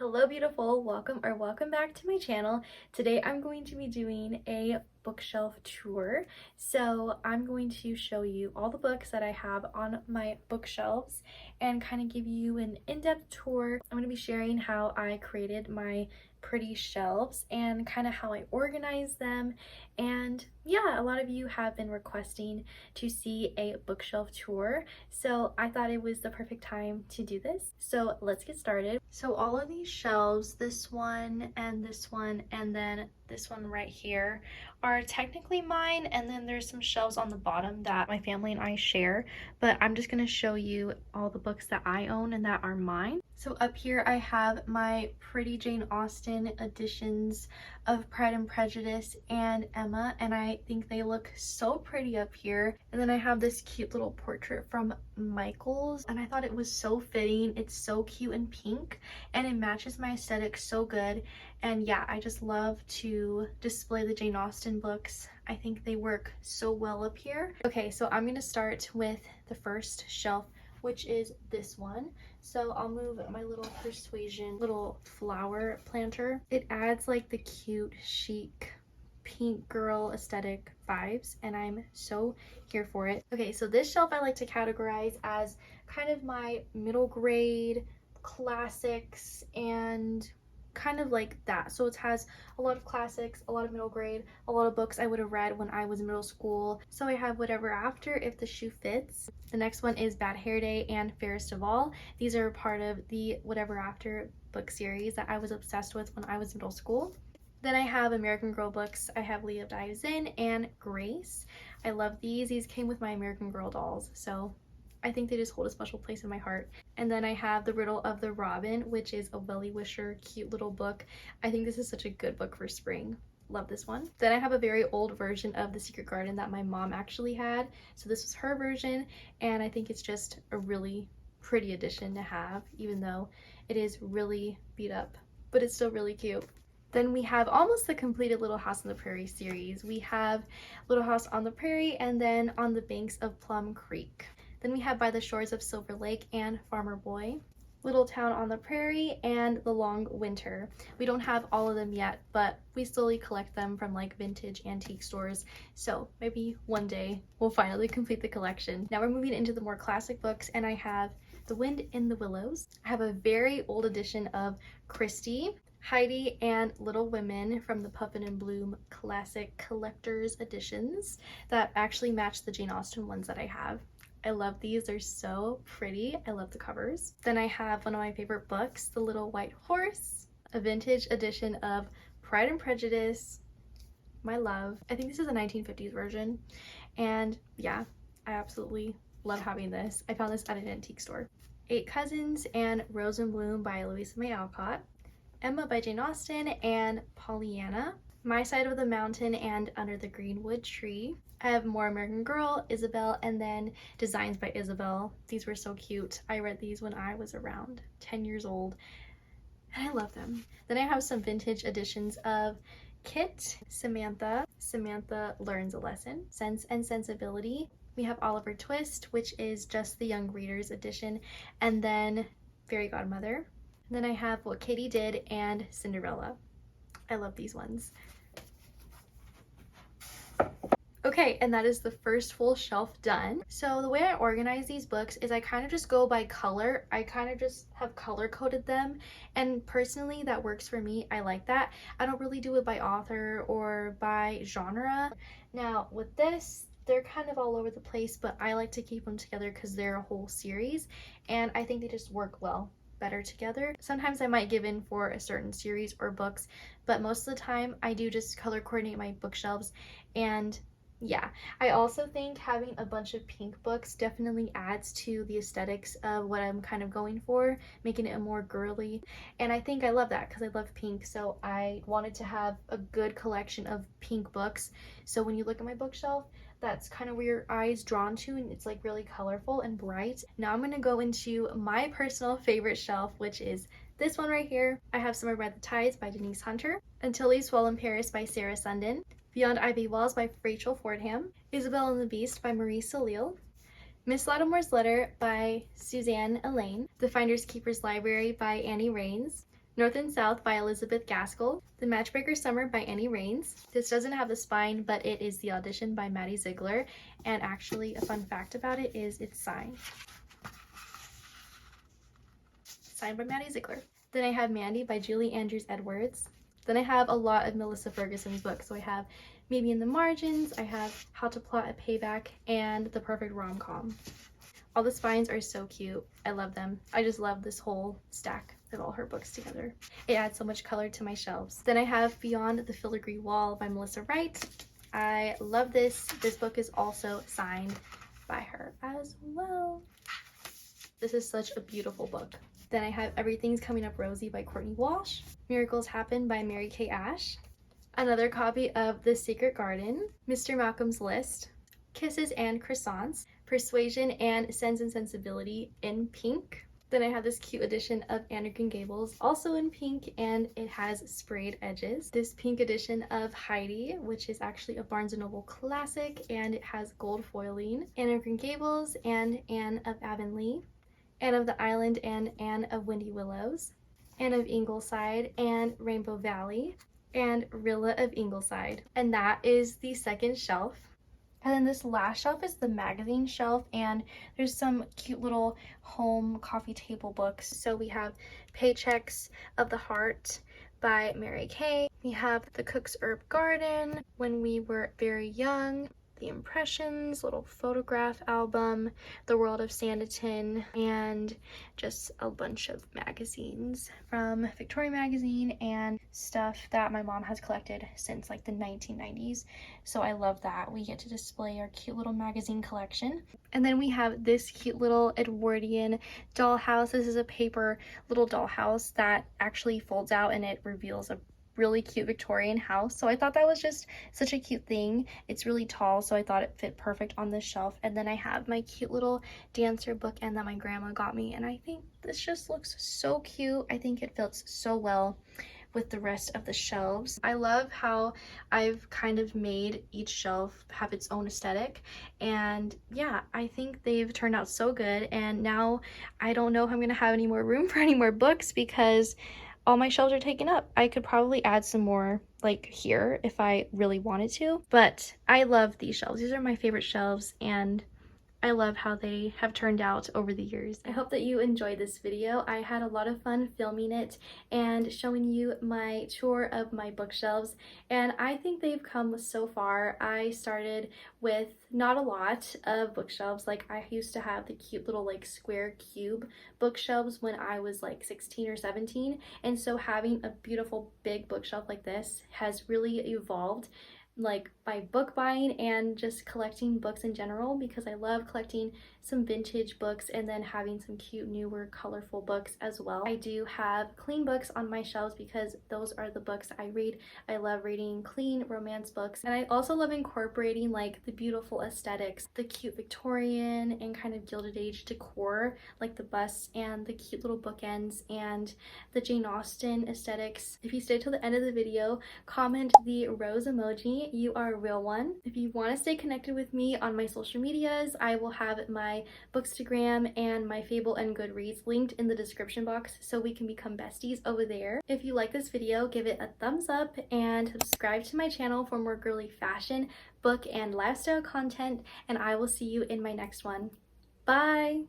Hello beautiful, welcome back to my channel. Today I'm going to be doing a bookshelf tour. So I'm going to show you all the books that I have on my bookshelves and kind of give you an in-depth tour. I'm going to be sharing how I created my pretty shelves and kind of how I organize them. And yeah, a lot of you have been requesting to see a bookshelf tour, so I thought it was the perfect time to do this. So let's get started. So all of these shelves, this one and then this one right here, are technically mine, and then there's some shelves on the bottom that my family and I share, but I'm just going to show you all the books that I own and that are mine. So up here I have my pretty Jane Austen editions of Pride and Prejudice and Emma, and I think they look so pretty up here. And then I have this cute little portrait from Michael's, and I thought it was so fitting. It's so cute and pink, and it matches my aesthetic so good. And yeah, I just love to display the Jane Austen books. I think they work so well up here. Okay, so I'm gonna start with the first shelf, which is this one. So I'll move my little Persuasion little flower planter. It adds like the cute, chic, pink girl aesthetic vibes, and I'm so here for it. Okay, so this shelf I like to categorize as kind of my middle grade classics and kind of like that. So it has a lot of classics, a lot of middle grade, a lot of books I would have read when I was in middle school. So I have Whatever After, If the Shoe Fits. The next one is Bad Hair Day and Fairest of All. These are part of the Whatever After book series that I was obsessed with when I was in middle school. Then I have American Girl books. I have Leah Dives In and Grace. I love these. These came with my American Girl dolls, so I think they just hold a special place in my heart. And then I have The Riddle of the Robin, which is a Welly Wisher cute little book. I think this is such a good book for spring. Love this one. Then I have a very old version of The Secret Garden that my mom actually had. So this was her version, and I think it's just a really pretty addition to have, even though it is really beat up, but it's still really cute. Then we have almost the completed Little House on the Prairie series. We have Little House on the Prairie and then On the Banks of Plum Creek. Then we have By the Shores of Silver Lake and Farmer Boy, Little Town on the Prairie, and The Long Winter. We don't have all of them yet, but we slowly collect them from like vintage antique stores, so maybe one day we'll finally complete the collection. Now we're moving into the more classic books, and I have The Wind in the Willows. I have a very old edition of Christie, Heidi, and Little Women from the Puffin and Bloom Classic Collector's Editions that actually match the Jane Austen ones that I have. I love these, they're so pretty. I love the covers. Then I have one of my favorite books, The Little White Horse, a vintage edition of Pride and Prejudice, my love. I think this is a 1950s version, and yeah, I absolutely love having this. I found this at an antique store. Eight Cousins and Rose and Bloom by Louisa May Alcott, Emma by Jane Austen, and Pollyanna, My Side of the Mountain and Under the Greenwood Tree. I have more American Girl, Isabel, and then Designs by Isabel. These were so cute. I read these when I was around 10 years old, and I love them. Then I have some vintage editions of Kit, Samantha, Samantha Learns a Lesson, Sense and Sensibility. We have Oliver Twist, which is just the Young Readers edition, and then Fairy Godmother. And then I have What Katie Did and Cinderella. I love these ones. Okay, and that is the first full shelf done. So the way I organize these books is I kind of just go by color. I kind of just have color coded them, and personally that works for me. I like that. I don't really do it by author or by genre. Now with this, they're kind of all over the place, but I like to keep them together because they're a whole series, and I think they just work well better together. Sometimes I might give in for a certain series or books, but most of the time I do just color coordinate my bookshelves. And yeah, I also think having a bunch of pink books definitely adds to the aesthetics of what I'm kind of going for, making it a more girly, and I think I love that because I love pink, so I wanted to have a good collection of pink books. So when you look at my bookshelf, that's kind of where your eye's drawn to, and it's like really colorful and bright. Now I'm gonna go into my personal favorite shelf, which is this one right here. I have Summer by the Tides by Denise Hunter, Until Leaves Fall in Paris by Sarah Sundin, Beyond Ivy Walls by Rachel Fordham, Isabel and the Beast by Marie Salil, Miss Lattimore's Letter by Suzanne Elaine, The Finders Keepers Library by Annie Raines, North and South by Elizabeth Gaskell, The Matchmaker Summer by Annie Raines. This doesn't have the spine, but it is The Audition by Maddie Ziegler, and actually a fun fact about it is it's signed by Maddie Ziegler. Then I have Mandy by Julie Andrews Edwards. Then I have a lot of Melissa Ferguson's books. So I have Maybe in the Margins, I have How to Plot a Payback, and The Perfect Rom-Com. All the spines are so cute. I love them. I just love this whole stack of all her books together. It adds so much color to my shelves. Then I have Beyond the Filigree Wall by Melissa Wright. I love this. This book is also signed by her as well. This is such a beautiful book. Then I have Everything's Coming Up Rosy by Courtney Walsh, Miracles Happen by Mary Kay Ash, another copy of The Secret Garden, Mr. Malcolm's List, Kisses and Croissants, Persuasion and Sense and Sensibility in pink. Then I have this cute edition of Anne of Green Gables, also in pink, and it has sprayed edges. This pink edition of Heidi, which is actually a Barnes & Noble classic, and it has gold foiling. Anne of Green Gables and Anne of Avonlea, Anne of the Island and Anne of Windy Willows, Anne of Ingleside and Rainbow Valley, and Rilla of Ingleside. And that is the second shelf. And then this last shelf is the magazine shelf, and there's some cute little home coffee table books. So we have Paychecks of the Heart by Mary Kay. We have The Cook's Herb Garden, When We Were Very Young, The Impressions, little photograph album, The World of Sanditon, and just a bunch of magazines from Victoria Magazine and stuff that my mom has collected since like the 1990s. So I love that. We get to display our cute little magazine collection. And then we have this cute little Edwardian dollhouse. This is a paper little dollhouse that actually folds out and it reveals a really cute Victorian house. So I thought that was just such a cute thing. It's really tall, so I thought it fit perfect on this shelf. And then I have my cute little dancer book and that my grandma got me, and I think this just looks so cute. I think it fits so well with the rest of the shelves. I love how I've kind of made each shelf have its own aesthetic, and yeah, I think they've turned out so good. And now I don't know if I'm gonna have any more room for any more books because all my shelves are taken up. I could probably add some more like here if I really wanted to, but I love these shelves. These are my favorite shelves, and I love how they have turned out over the years. I hope that you enjoyed this video. I had a lot of fun filming it and showing you my tour of my bookshelves, and I think they've come so far. I started with not a lot of bookshelves. Like I used to have the cute little like square cube bookshelves when I was like 16 or 17, and so having a beautiful big bookshelf like this has really evolved, like by book buying and just collecting books in general, because I love collecting some vintage books and then having some cute newer colorful books as well. I do have clean books on my shelves because those are the books I read. I love reading clean romance books, and I also love incorporating like the beautiful aesthetics, the cute Victorian and kind of Gilded Age decor, like the busts and the cute little bookends and the Jane Austen aesthetics. If you stay till the end of the video, comment the rose emoji. You are a real one. If you want to stay connected with me on my social medias, I will have my Bookstagram and my Fable and Goodreads linked in the description box so we can become besties over there. If you like this video, give it a thumbs up and subscribe to my channel for more girly fashion, book, and lifestyle content, and I will see you in my next one. Bye!